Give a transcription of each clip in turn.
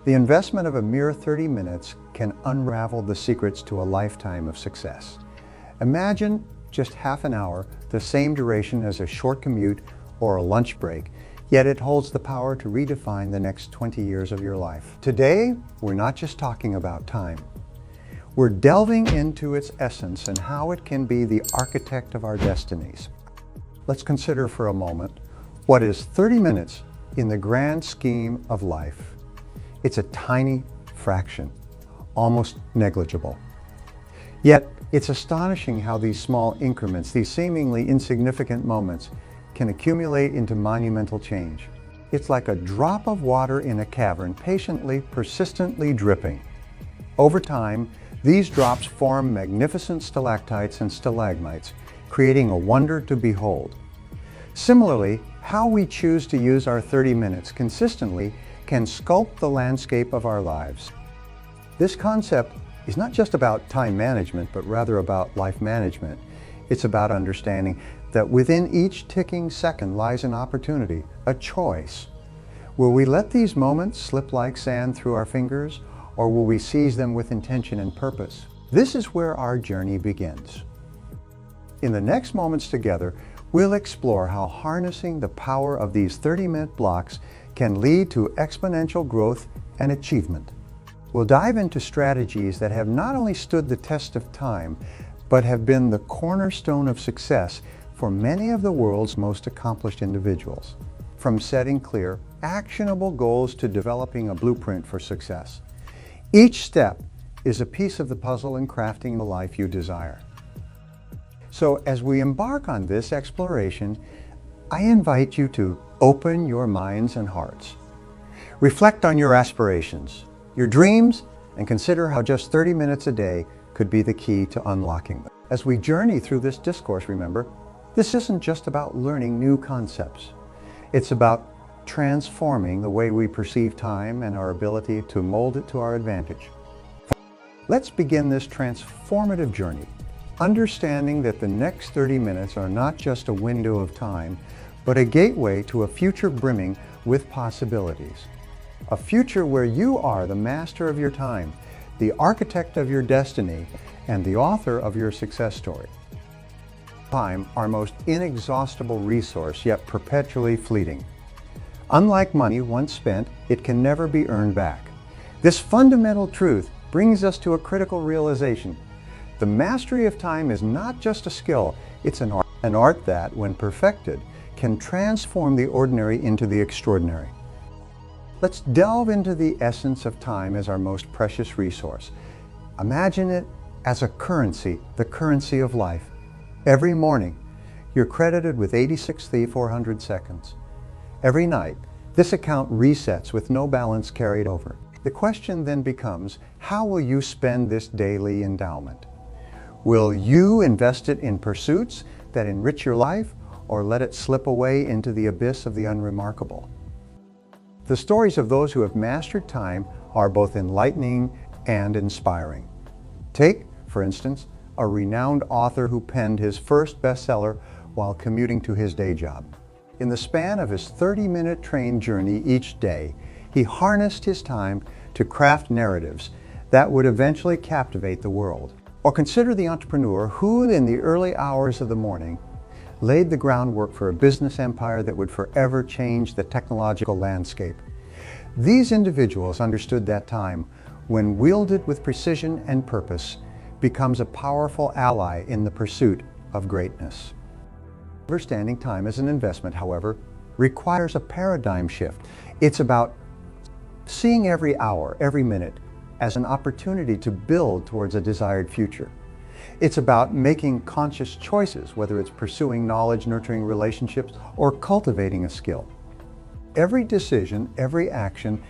The investment of a mere 30 minutes can unravel the secrets to a lifetime of success. Imagine just half an hour, the same duration as a short commute or a lunch break, yet it holds the power to redefine the next 20 years of your life. Today, we're not just talking about time. We're delving into its essence and how it can be the architect of our destinies. Let's consider for a moment, what is 30 minutes in the grand scheme of life? It's a tiny fraction, almost negligible. Yet, it's astonishing how these small increments, these seemingly insignificant moments, can accumulate into monumental change. It's like a drop of water in a cavern, patiently, persistently dripping. Over time, these drops form magnificent stalactites and stalagmites, creating a wonder to behold. Similarly, how we choose to use our 30 minutes consistently can sculpt the landscape of our lives. This concept is not just about time management, but rather about life management. It's about understanding that within each ticking second lies an opportunity, a choice. Will we let these moments slip like sand through our fingers, or will we seize them with intention and purpose? This is where our journey begins. In the next moments together, we'll explore how harnessing the power of these 30-minute blocks can lead to exponential growth and achievement. We'll dive into strategies that have not only stood the test of time, but have been the cornerstone of success for many of the world's most accomplished individuals. From setting clear, actionable goals to developing a blueprint for success. Each step is a piece of the puzzle in crafting the life you desire. So as we embark on this exploration, I invite you to open your minds and hearts. Reflect on your aspirations, your dreams, and consider how just 30 minutes a day could be the key to unlocking them. As we journey through this discourse, remember, this isn't just about learning new concepts. It's about transforming the way we perceive time and our ability to mold it to our advantage. Let's begin this transformative journey, understanding that the next 30 minutes are not just a window of time, but a gateway to a future brimming with possibilities. A future where you are the master of your time, the architect of your destiny, and the author of your success story. Time, our most inexhaustible resource, yet perpetually fleeting. Unlike money once spent, it can never be earned back. This fundamental truth brings us to a critical realization. The mastery of time is not just a skill, it's an art that, when perfected, can transform the ordinary into the extraordinary. Let's delve into the essence of time as our most precious resource. Imagine it as a currency, the currency of life. Every morning, you're credited with 86,400 seconds. Every night, this account resets with no balance carried over. The question then becomes, how will you spend this daily endowment? Will you invest it in pursuits that enrich your life, or let it slip away into the abyss of the unremarkable? The stories of those who have mastered time are both enlightening and inspiring. Take, for instance, a renowned author who penned his first bestseller while commuting to his day job. In the span of his 30-minute train journey each day, he harnessed his time to craft narratives that would eventually captivate the world. Or consider the entrepreneur who, in the early hours of the morning, laid the groundwork for a business empire that would forever change the technological landscape. These individuals understood that time, when wielded with precision and purpose, becomes a powerful ally in the pursuit of greatness. Understanding time as an investment, however, requires a paradigm shift. It's about seeing every hour, every minute, as an opportunity to build towards a desired future. It's about making conscious choices, whether it's pursuing knowledge, nurturing relationships, or cultivating a skill. Every decision, every action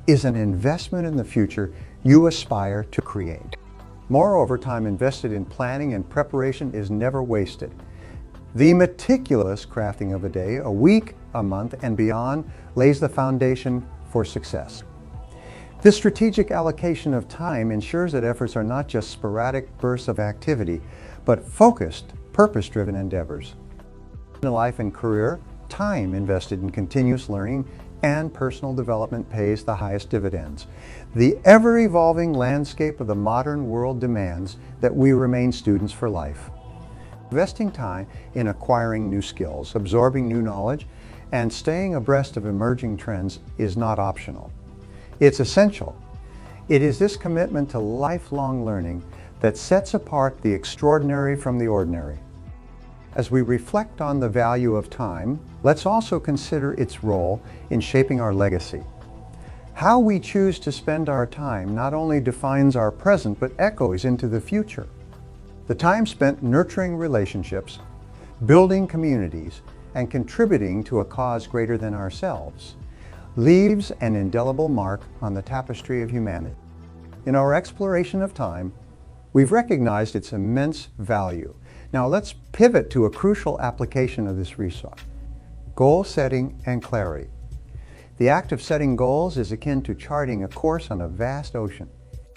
is an investment in the future you aspire to create. Moreover, time invested in planning and preparation is never wasted. The meticulous crafting of a day, a week, a month, and beyond lays the foundation for success. This strategic allocation of time ensures that efforts are not just sporadic bursts of activity, but focused, purpose-driven endeavors. In life and career, time invested in continuous learning, and personal development pays the highest dividends. The ever-evolving landscape of the modern world demands that we remain students for life. Investing time in acquiring new skills, absorbing new knowledge, and staying abreast of emerging trends is not optional. It's essential. It is this commitment to lifelong learning that sets apart the extraordinary from the ordinary. As we reflect on the value of time, let's also consider its role in shaping our legacy. How we choose to spend our time not only defines our present, but echoes into the future. The time spent nurturing relationships, building communities, and contributing to a cause greater than ourselves leaves an indelible mark on the tapestry of humanity. In our exploration of time, we've recognized its immense value. Now let's pivot to a crucial application of this resource: goal setting and clarity. The act of setting goals is akin to charting a course on a vast ocean.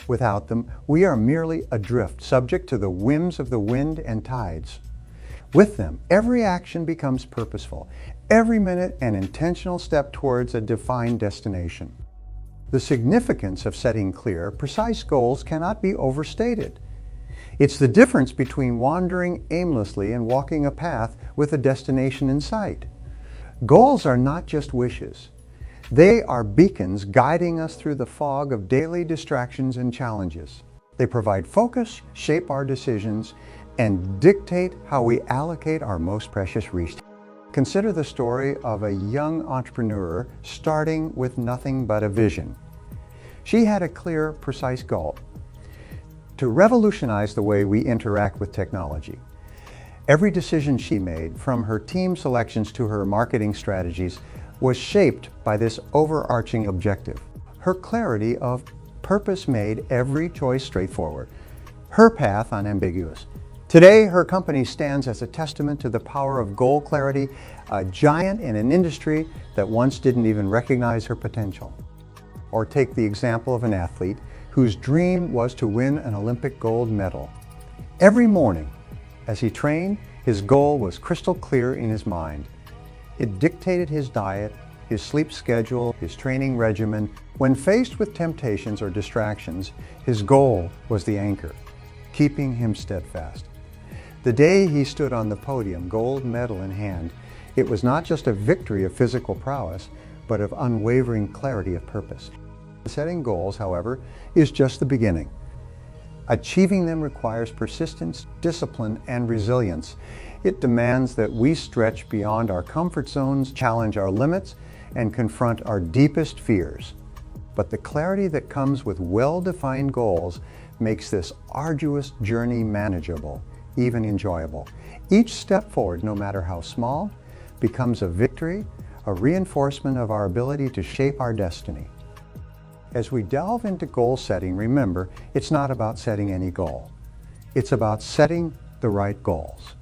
Without them, we are merely adrift, subject to the whims of the wind and tides. With them, every action becomes purposeful, every minute an intentional step towards a defined destination. The significance of setting clear, precise goals cannot be overstated. It's the difference between wandering aimlessly and walking a path with a destination in sight. Goals are not just wishes. They are beacons guiding us through the fog of daily distractions and challenges. They provide focus, shape our decisions, and dictate how we allocate our most precious resources. Consider the story of a young entrepreneur starting with nothing but a vision. She had a clear, precise goal: to revolutionize the way we interact with technology. Every decision she made, from her team selections to her marketing strategies, was shaped by this overarching objective. Her clarity of purpose made every choice straightforward, her path unambiguous. Today, her company stands as a testament to the power of goal clarity, a giant in an industry that once didn't even recognize her potential. Or take the example of an athlete whose dream was to win an Olympic gold medal. Every morning, as he trained, his goal was crystal clear in his mind. It dictated his diet, his sleep schedule, his training regimen. When faced with temptations or distractions, his goal was the anchor, keeping him steadfast. The day he stood on the podium, gold medal in hand, it was not just a victory of physical prowess, but of unwavering clarity of purpose. Setting goals, however, is just the beginning. Achieving them requires persistence, discipline, and resilience. It demands that we stretch beyond our comfort zones, challenge our limits, and confront our deepest fears. But the clarity that comes with well-defined goals makes this arduous journey manageable, even enjoyable. Each step forward, no matter how small, becomes a victory, a reinforcement of our ability to shape our destiny. As we delve into goal setting, remember, it's not about setting any goal. It's about setting the right goals.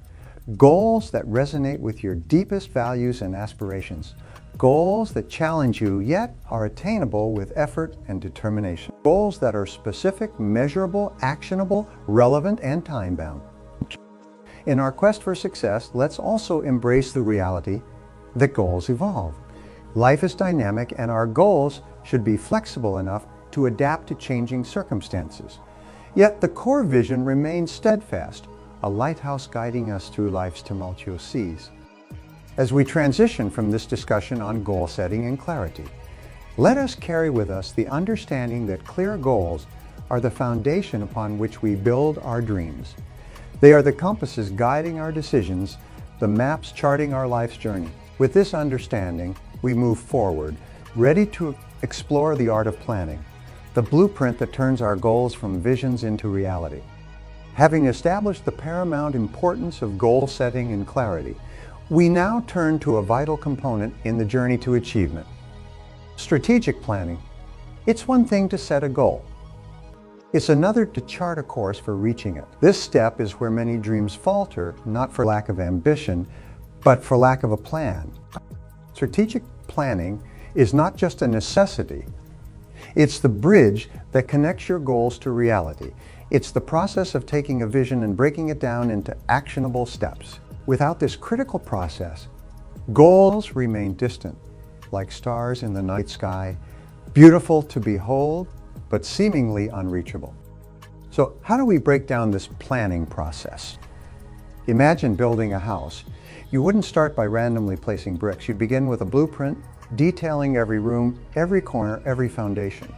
Goals that resonate with your deepest values and aspirations. Goals that challenge you, yet are attainable with effort and determination. Goals that are specific, measurable, actionable, relevant, and time-bound. In our quest for success, let's also embrace the reality that goals evolve. Life is dynamic, and our goals should be flexible enough to adapt to changing circumstances. Yet the core vision remains steadfast, a lighthouse guiding us through life's tumultuous seas. As we transition from this discussion on goal setting and clarity, let us carry with us the understanding that clear goals are the foundation upon which we build our dreams. They are the compasses guiding our decisions, the maps charting our life's journey. With this understanding, we move forward, ready to explore the art of planning, the blueprint that turns our goals from visions into reality. Having established the paramount importance of goal setting and clarity, we now turn to a vital component in the journey to achievement: strategic planning. It's one thing to set a goal. It's another to chart a course for reaching it. This step is where many dreams falter, not for lack of ambition, but for lack of a plan. Strategic planning is not just a necessity. It's the bridge that connects your goals to reality. It's the process of taking a vision and breaking it down into actionable steps. Without this critical process, goals remain distant, like stars in the night sky, beautiful to behold, but seemingly unreachable. So how do we break down this planning process? Imagine building a house. You wouldn't start by randomly placing bricks. You'd begin with a blueprint, detailing every room, every corner, every foundation.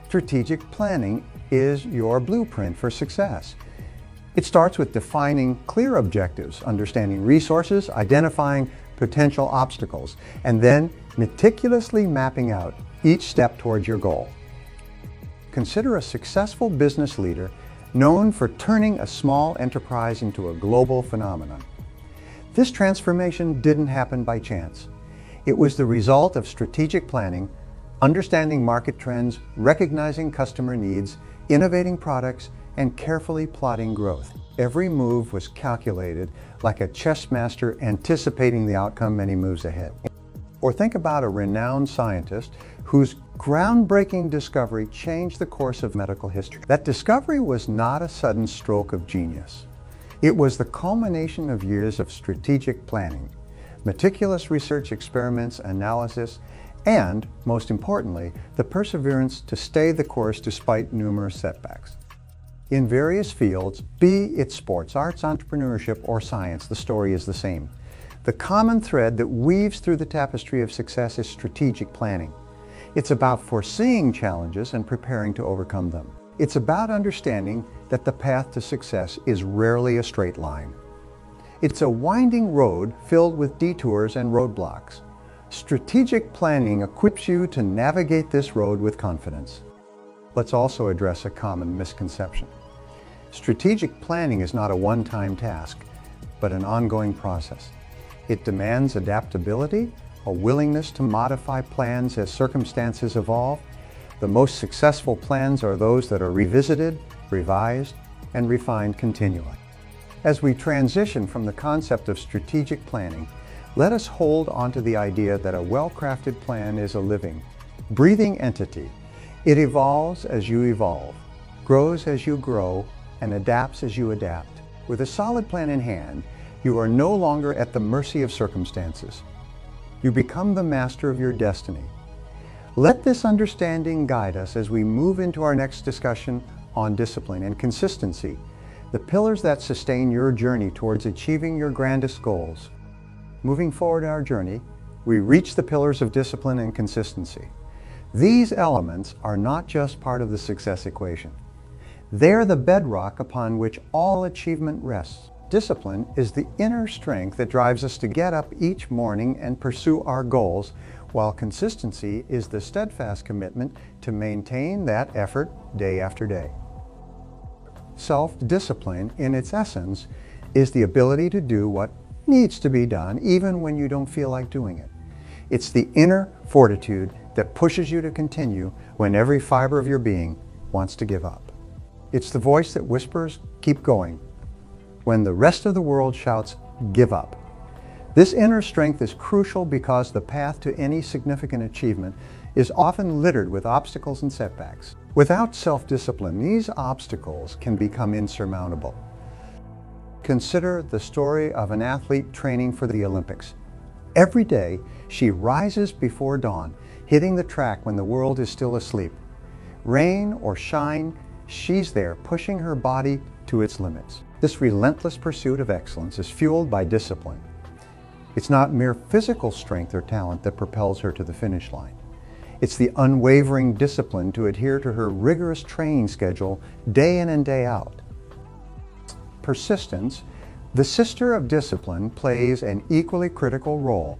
Strategic planning is your blueprint for success. It starts with defining clear objectives, understanding resources, identifying potential obstacles, and then meticulously mapping out each step towards your goal. Consider a successful business leader known for turning a small enterprise into a global phenomenon. This transformation didn't happen by chance. It was the result of strategic planning, understanding market trends, recognizing customer needs, innovating products, and carefully plotting growth. Every move was calculated like a chess master anticipating the outcome many moves ahead. Or think about a renowned scientist whose groundbreaking discovery changed the course of medical history. That discovery was not a sudden stroke of genius. It was the culmination of years of strategic planning, meticulous research, experiments, analysis, and, most importantly, the perseverance to stay the course despite numerous setbacks. In various fields, be it sports, arts, entrepreneurship, or science, the story is the same. The common thread that weaves through the tapestry of success is strategic planning. It's about foreseeing challenges and preparing to overcome them. It's about understanding that the path to success is rarely a straight line. It's a winding road filled with detours and roadblocks. Strategic planning equips you to navigate this road with confidence. Let's also address a common misconception. Strategic planning is not a one-time task, but an ongoing process. It demands adaptability, a willingness to modify plans as circumstances evolve. The most successful plans are those that are revisited, revised, and refined continually. As we transition from the concept of strategic planning, let us hold onto the idea that a well-crafted plan is a living, breathing entity. It evolves as you evolve, grows as you grow, and adapts as you adapt. With a solid plan in hand, you are no longer at the mercy of circumstances. You become the master of your destiny. Let this understanding guide us as we move into our next discussion on discipline and consistency, the pillars that sustain your journey towards achieving your grandest goals. Moving forward in our journey, we reach the pillars of discipline and consistency. These elements are not just part of the success equation. They're the bedrock upon which all achievement rests. Discipline is the inner strength that drives us to get up each morning and pursue our goals, while consistency is the steadfast commitment to maintain that effort day after day. Self-discipline, in its essence, is the ability to do what needs to be done even when you don't feel like doing it. It's the inner fortitude that pushes you to continue when every fiber of your being wants to give up. It's the voice that whispers, "Keep going," when the rest of the world shouts, "Give up." This inner strength is crucial because the path to any significant achievement is often littered with obstacles and setbacks. Without self-discipline, these obstacles can become insurmountable. Consider the story of an athlete training for the Olympics. Every day, she rises before dawn, hitting the track when the world is still asleep. Rain or shine, she's there pushing her body to its limits. This relentless pursuit of excellence is fueled by discipline. It's not mere physical strength or talent that propels her to the finish line. It's the unwavering discipline to adhere to her rigorous training schedule day in and day out. Persistence, the sister of discipline, plays an equally critical role.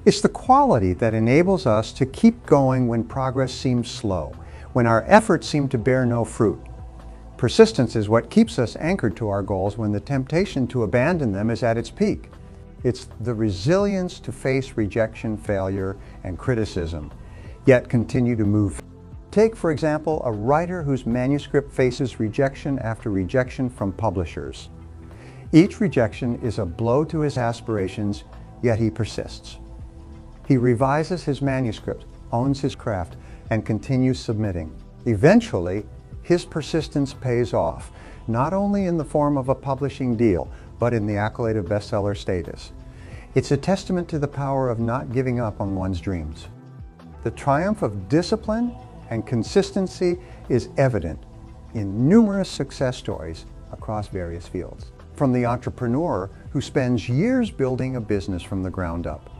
It's the quality that enables us to keep going when progress seems slow, when our efforts seem to bear no fruit. Persistence is what keeps us anchored to our goals when the temptation to abandon them is at its peak. It's the resilience to face rejection, failure, and criticism, yet continue to move. Take, for example, a writer whose manuscript faces rejection after rejection from publishers. Each rejection is a blow to his aspirations, yet he persists. He revises his manuscript, owns his craft, and continues submitting. Eventually, his persistence pays off, not only in the form of a publishing deal, but in the accolade of bestseller status. It's a testament to the power of not giving up on one's dreams. The triumph of discipline and consistency is evident in numerous success stories across various fields. From the entrepreneur who spends years building a business from the ground up,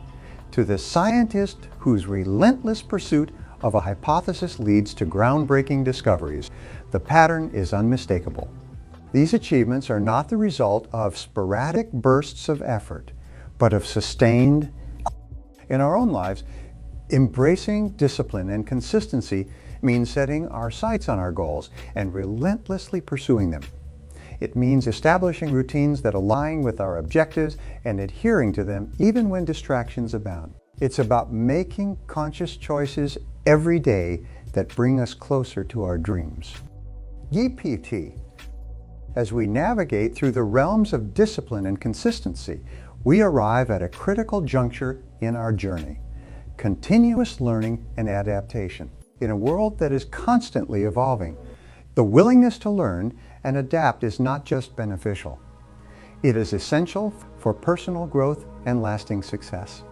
to the scientist whose relentless pursuit of a hypothesis leads to groundbreaking discoveries, the pattern is unmistakable. These achievements are not the result of sporadic bursts of effort, but of sustained. In our own lives, embracing discipline and consistency means setting our sights on our goals and relentlessly pursuing them. It means establishing routines that align with our objectives and adhering to them even when distractions abound. It's about making conscious choices every day that bring us closer to our dreams. GPT. As we navigate through the realms of discipline and consistency, we arrive at a critical juncture in our journey: continuous learning and adaptation. In a world that is constantly evolving, the willingness to learn and adapt is not just beneficial. It is essential for personal growth and lasting success.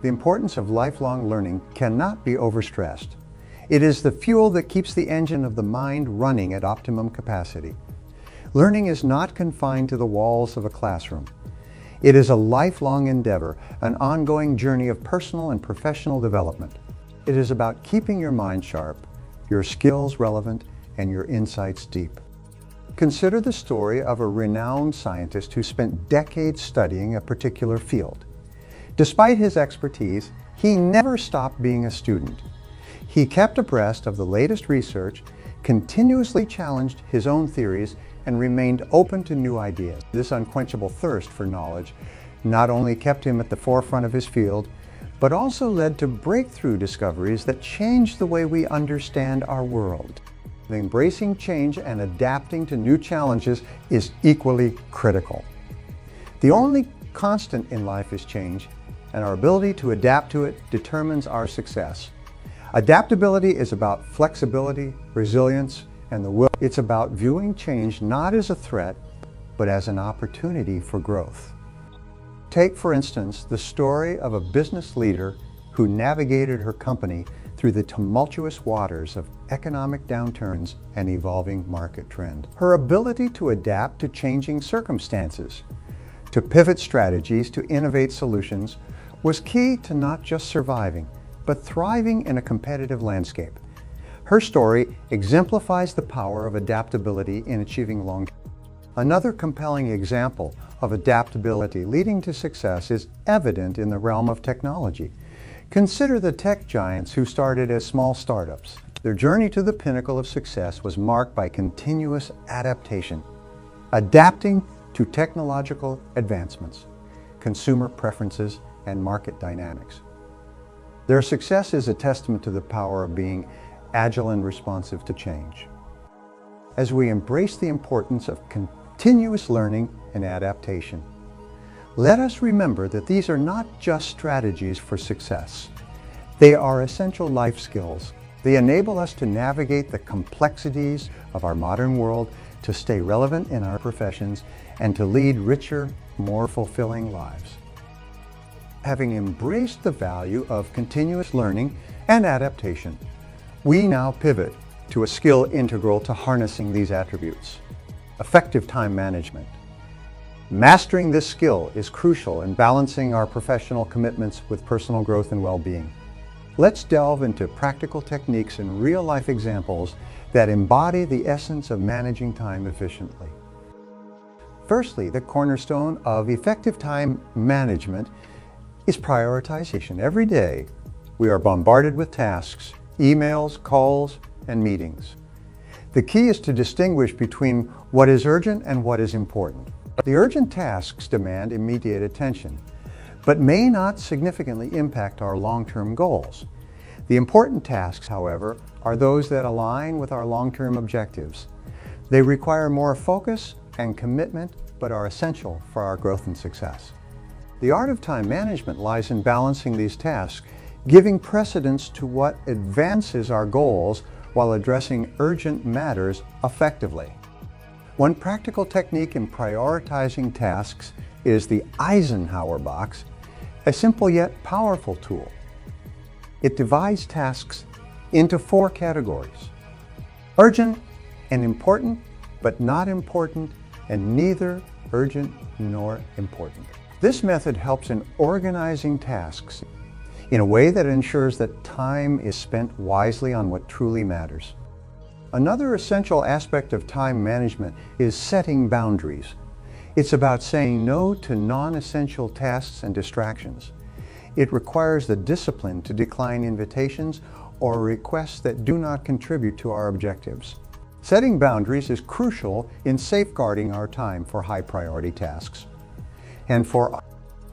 The importance of lifelong learning cannot be overstressed. It is the fuel that keeps the engine of the mind running at optimum capacity. Learning is not confined to the walls of a classroom. It is a lifelong endeavor, an ongoing journey of personal and professional development. It is about keeping your mind sharp, your skills relevant, and your insights deep. Consider the story of a renowned scientist who spent decades studying a particular field. Despite his expertise, he never stopped being a student. He kept abreast of the latest research, continuously challenged his own theories, and remained open to new ideas. This unquenchable thirst for knowledge not only kept him at the forefront of his field, but also led to breakthrough discoveries that changed the way we understand our world. Embracing change and adapting to new challenges is equally critical. The only constant in life is change, and our ability to adapt to it determines our success. Adaptability is about flexibility, resilience, and the will. It's about viewing change not as a threat, but as an opportunity for growth. Take, for instance, the story of a business leader who navigated her company through the tumultuous waters of economic downturns and evolving market trend. Her ability to adapt to changing circumstances, to pivot strategies, to innovate solutions, was key to not just surviving, but thriving in a competitive landscape. Her story exemplifies the power of adaptability in achieving long-term. Another compelling example of adaptability leading to success is evident in the realm of technology. Consider the tech giants who started as small startups. Their journey to the pinnacle of success was marked by continuous adaptation, adapting to technological advancements, consumer preferences, and market dynamics. Their success is a testament to the power of being agile and responsive to change. As we embrace the importance of continuous learning and adaptation, let us remember that these are not just strategies for success. They are essential life skills. They enable us to navigate the complexities of our modern world, to stay relevant in our professions, and to lead richer, more fulfilling lives. Having embraced the value of continuous learning and adaptation, we now pivot to a skill integral to harnessing these attributes: effective time management. Mastering this skill is crucial in balancing our professional commitments with personal growth and well-being. Let's delve into practical techniques and real-life examples that embody the essence of managing time efficiently. Firstly, the cornerstone of effective time management is prioritization. Every day, we are bombarded with tasks, emails, calls, and meetings. The key is to distinguish between what is urgent and what is important. The urgent tasks demand immediate attention, but may not significantly impact our long-term goals. The important tasks, however, are those that align with our long-term objectives. They require more focus and commitment, but are essential for our growth and success. The art of time management lies in balancing these tasks, giving precedence to what advances our goals while addressing urgent matters effectively. One practical technique in prioritizing tasks is the Eisenhower box. a simple yet powerful tool. It divides tasks into 4 categories: urgent and important, but not important, and neither urgent nor important. This method helps in organizing tasks in a way that ensures that time is spent wisely on what truly matters. Another essential aspect of time management is setting boundaries. It's about saying no to non-essential tasks and distractions. It requires the discipline to decline invitations or requests that do not contribute to our objectives. Setting boundaries is crucial in safeguarding our time for high-priority tasks.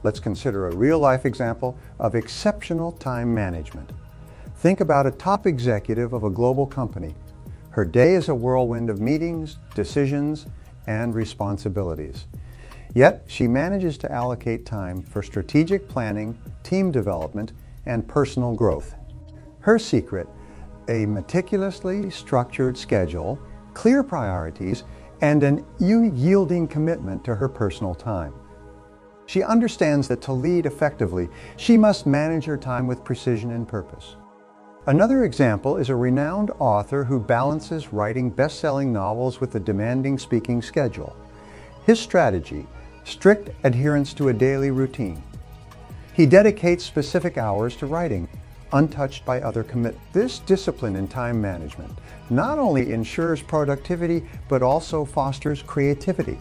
Let's consider a real-life example of exceptional time management. Think about a top executive of a global company. Her day is a whirlwind of meetings, decisions, and responsibilities. Yet, she manages to allocate time for strategic planning, team development, and personal growth. Her secret: a meticulously structured schedule, clear priorities, and an unyielding commitment to her personal time. She understands that to lead effectively, she must manage her time with precision and purpose. Another example is a renowned author who balances writing best-selling novels with a demanding speaking schedule. His strategy: strict adherence to a daily routine. He dedicates specific hours to writing, untouched by other commitments. This discipline in time management not only ensures productivity, but also fosters creativity.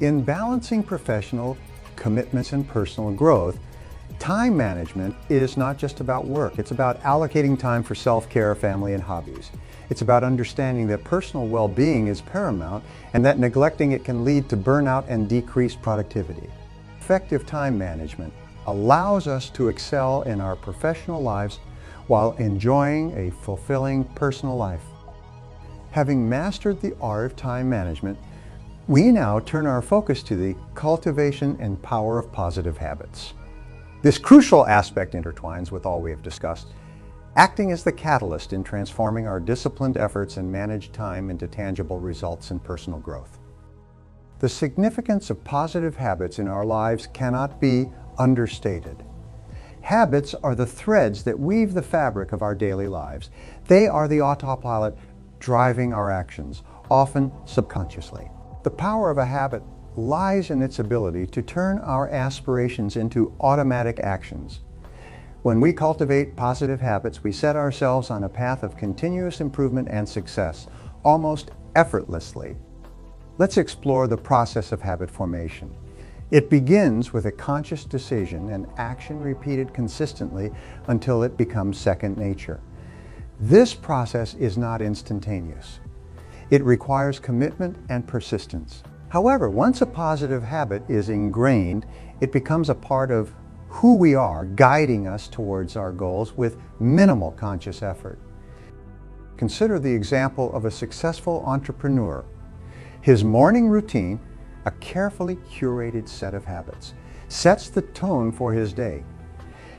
In balancing professional commitments and personal growth, time management is not just about work. It's about allocating time for self-care, family, and hobbies. It's about understanding that personal well-being is paramount and that neglecting it can lead to burnout and decreased productivity. Effective time management allows us to excel in our professional lives while enjoying a fulfilling personal life. Having mastered the art of time management, we now turn our focus to the cultivation and power of positive habits. This crucial aspect intertwines with all we have discussed, acting as the catalyst in transforming our disciplined efforts and managed time into tangible results in personal growth. The significance of positive habits in our lives cannot be understated. Habits are the threads that weave the fabric of our daily lives. They are the autopilot driving our actions, often subconsciously. The power of a habit lies in its ability to turn our aspirations into automatic actions. When we cultivate positive habits, we set ourselves on a path of continuous improvement and success, almost effortlessly. Let's explore the process of habit formation. It begins with a conscious decision and action repeated consistently until it becomes second nature. This process is not instantaneous. It requires commitment and persistence. However, once a positive habit is ingrained, it becomes a part of who we are, guiding us towards our goals with minimal conscious effort. Consider the example of a successful entrepreneur. His morning routine, a carefully curated set of habits, sets the tone for his day.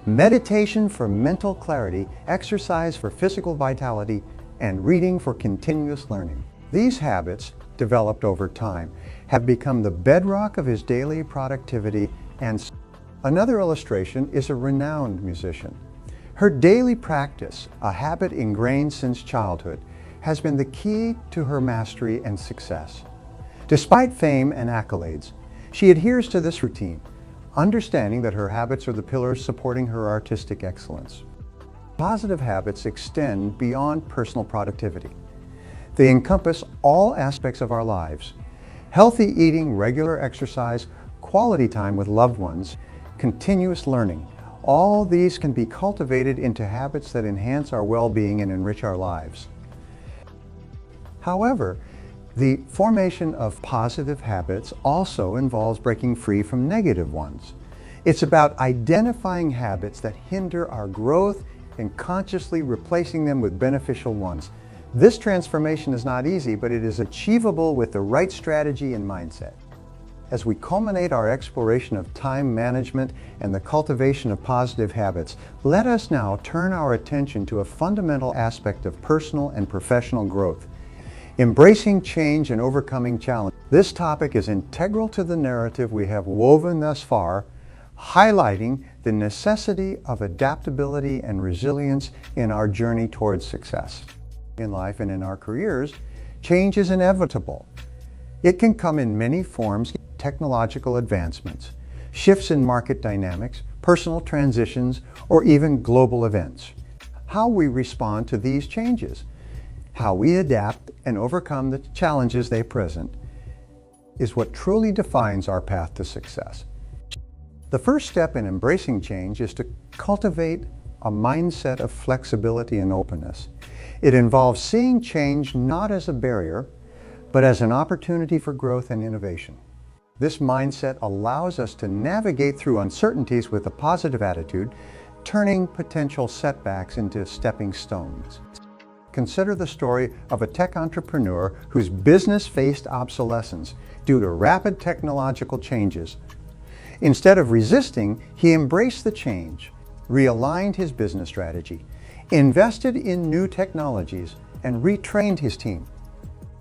Meditation for mental clarity, exercise for physical vitality, and reading for continuous learning. These habits, developed over time, have become the bedrock of his daily productivity and Another illustration is a renowned musician. Her daily practice, a habit ingrained since childhood, has been the key to her mastery and success. Despite fame and accolades, she adheres to this routine, understanding that her habits are the pillars supporting her artistic excellence. Positive habits extend beyond personal productivity. They encompass all aspects of our lives. Healthy eating, regular exercise, quality time with loved ones, continuous learning. All these can be cultivated into habits that enhance our well-being and enrich our lives. However, the formation of positive habits also involves breaking free from negative ones. It's about identifying habits that hinder our growth and consciously replacing them with beneficial ones. This transformation is not easy, but it is achievable with the right strategy and mindset. As we culminate our exploration of time management and the cultivation of positive habits, let us now turn our attention to a fundamental aspect of personal and professional growth: embracing change and overcoming challenge. This topic is integral to the narrative we have woven thus far, highlighting the necessity of adaptability and resilience in our journey towards success. In life and in our careers, change is inevitable. It can come in many forms: technological advancements, shifts in market dynamics, personal transitions, or even global events. How we respond to these changes, how we adapt and overcome the challenges they present, is what truly defines our path to success. The first step in embracing change is to cultivate a mindset of flexibility and openness. It involves seeing change not as a barrier, but as an opportunity for growth and innovation. This mindset allows us to navigate through uncertainties with a positive attitude, turning potential setbacks into stepping stones. Consider the story of a tech entrepreneur whose business faced obsolescence due to rapid technological changes. Instead of resisting, he embraced the change, realigned his business strategy, invested in new technologies, and retrained his team.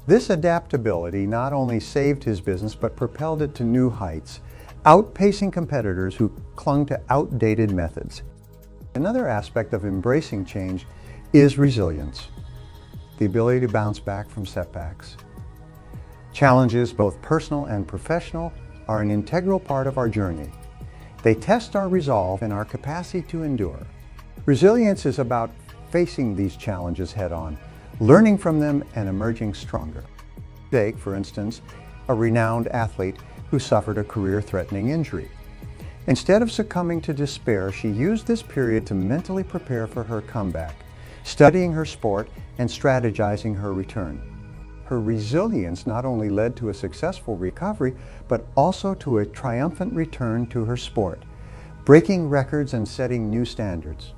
This adaptability not only saved his business but propelled it to new heights, outpacing competitors who clung to outdated methods. Another aspect of embracing change is resilience, the ability to bounce back from setbacks. Challenges, both personal and professional, are an integral part of our journey. They test our resolve and our capacity to endure. Resilience is about facing these challenges head-on, learning from them and emerging stronger. Take, for instance, a renowned athlete who suffered a career-threatening injury. Instead of succumbing to despair, she used this period to mentally prepare for her comeback, studying her sport and strategizing her return. Her resilience not only led to a successful recovery, but also to a triumphant return to her sport, breaking records and setting new standards.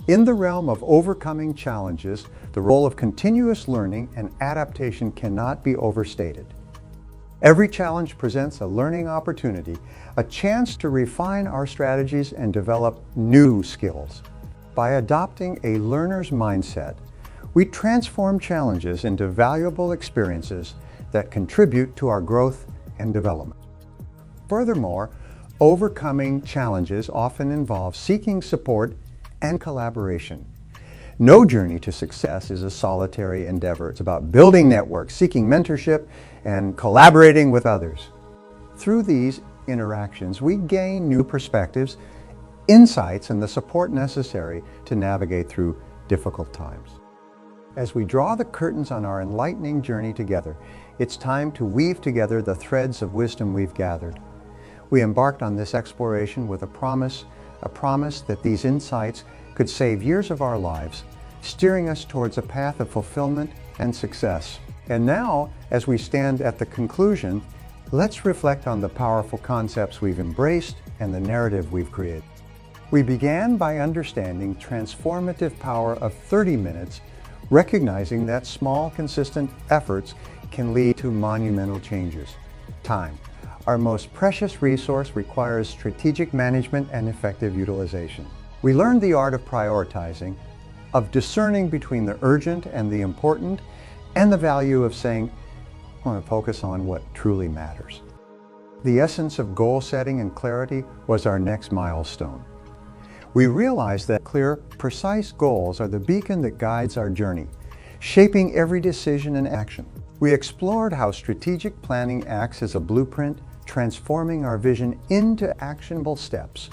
In the realm of overcoming challenges, the role of continuous learning and adaptation cannot be overstated. Every challenge presents a learning opportunity, a chance to refine our strategies and develop new skills. By adopting a learner's mindset, we transform challenges into valuable experiences that contribute to our growth and development. Furthermore, overcoming challenges often involves seeking support and collaboration. No journey to success is a solitary endeavor. It's about building networks, seeking mentorship, and collaborating with others. Through these interactions, we gain new perspectives, insights, and the support necessary to navigate through difficult times. As we draw the curtains on our enlightening journey together, it's time to weave together the threads of wisdom we've gathered. We embarked on this exploration with a promise that these insights could save years of our lives, steering us towards a path of fulfillment and success. And now, as we stand at the conclusion, let's reflect on the powerful concepts we've embraced and the narrative we've created. We began by understanding transformative power of 30 minutes, recognizing that small, consistent efforts can lead to monumental changes. Time, our most precious resource, requires strategic management and effective utilization. We learned the art of prioritizing, of discerning between the urgent and the important, and the value of saying, I want to focus on what truly matters. The essence of goal setting and clarity was our next milestone. We realized that clear, precise goals are the beacon that guides our journey, shaping every decision and action. We explored how strategic planning acts as a blueprint, transforming our vision into actionable steps,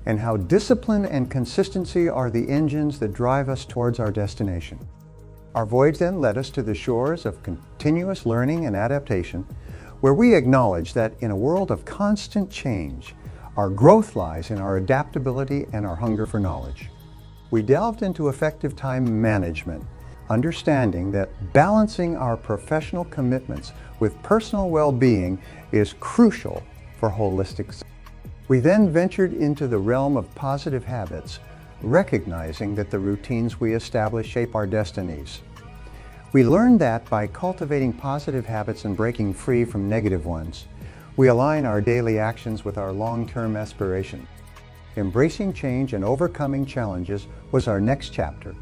and how discipline and consistency are the engines that drive us towards our destination. Our voyage then led us to the shores of continuous learning and adaptation, where we acknowledge that in a world of constant change, our growth lies in our adaptability and our hunger for knowledge. We delved into effective time management, understanding that balancing our professional commitments with personal well-being is crucial for holistic success. We then ventured into the realm of positive habits, recognizing that the routines we establish shape our destinies. We learned that by cultivating positive habits and breaking free from negative ones, we align our daily actions with our long-term aspiration. Embracing change and overcoming challenges was our next chapter,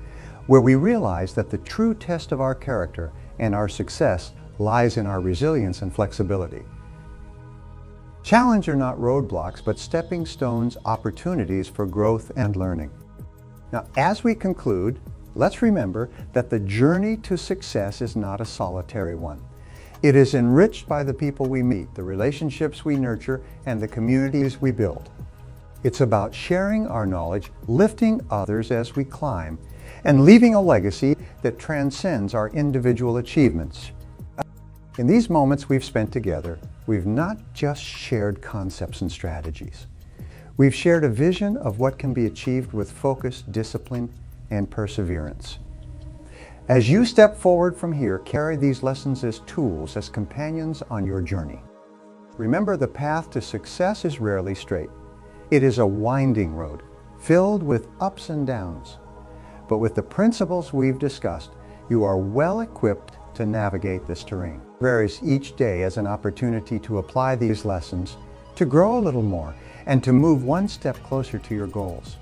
where we realized that the true test of our character and our success lies in our resilience and flexibility. Challenges are not roadblocks, but stepping stones, opportunities for growth and learning. Now, as we conclude, let's remember that the journey to success is not a solitary one. It is enriched by the people we meet, the relationships we nurture, and the communities we build. It's about sharing our knowledge, lifting others as we climb, and leaving a legacy that transcends our individual achievements. In these moments we've spent together, we've not just shared concepts and strategies. We've shared a vision of what can be achieved with focus, discipline, and perseverance. As you step forward from here, carry these lessons as tools, as companions on your journey. Remember, the path to success is rarely straight. It is a winding road, filled with ups and downs. But with the principles we've discussed, you are well equipped to navigate this terrain. It varies each day as an opportunity to apply these lessons, to grow a little more, and to move one step closer to your goals.